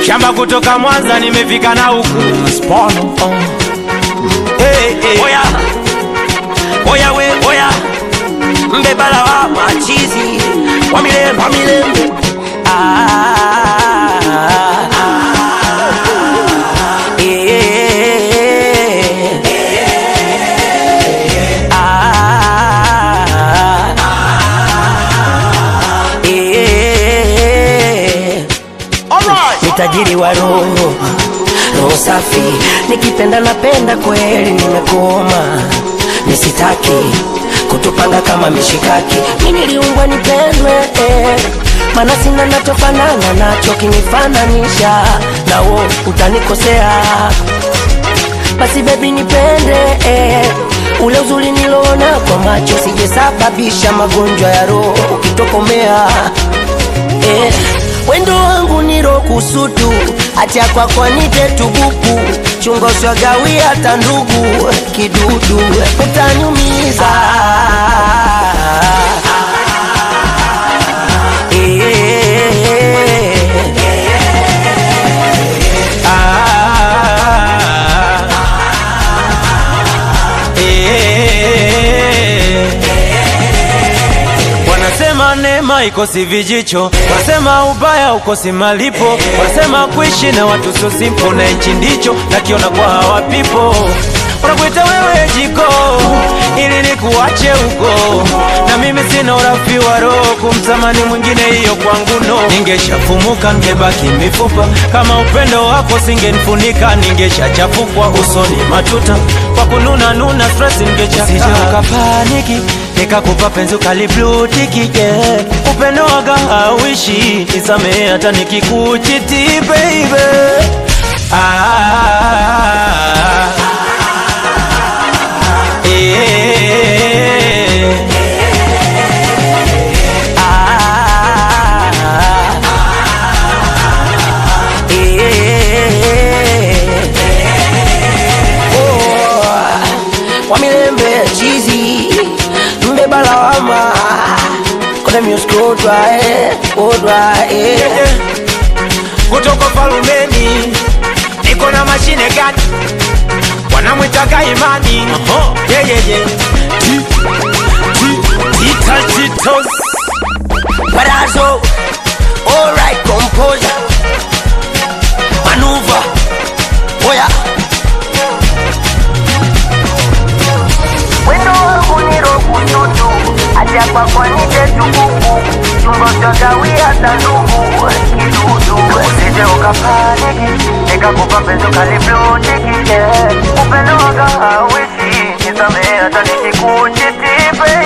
Shamba kutoka Mwanza nimefika na huku Spono. Hey, hey. Oya, oya we, oya mbebala wa machizi wa milembe, wa milembe. Tajiri wa roho, roho safi. Nikipenda napenda kweli, nimekoma. Nisitaki kutupanga kama mishikaki. Mimi niliumbwa nipendwe, maana sina nachofanana nacho. Kinifananisha na wewe utanikosea. Basi baby nipende, ule uzuri niloona kwa macho. Sijesababisha magonjwa ya roho ukitokomea. Wendo wangu niro kusudu, acha kwako nite tubuku. Chungo shagawi hata ndugu, kidudu utanyumiza. Wanasema neema ikosi vijicho, wanasema ubaya ukosi malipo, wanasema kuishi na watu so simple na nchi ndicho nakiona kwa hawa people. Wanakuita wewe jiko ili nikuache uko, na mimi sina urafi wa roho kumtamani mwingine, hiyo kwangu no. Ningeshafumuka ngebaki mifupa, kama upendo wako singenifunika. Ningeshachafukwa usoni matuta, kwa kununa nuna stress ningechaka. Sije ukapaniki nikakupa penzi kali blue tiki, yeah. Upendo waga hauishi, nisamehe hata nikikuchiti baby. Wa milembe chizi mbebala wama kone miusko dry, Kutoka Falumeni niko na mashine gani wanamwitaga Imani. Titos Barazo, alright composer, maneuver, oya. Wendo wangu niro kusudu, acha kwako nite tubuku. Chungo shagawi hata ndugu, kidudu usije ukapaniki nikakupa penzi kali blue tiki, yeah. Upendo waga hauishi, nisamehe hata nikikuchiti baby.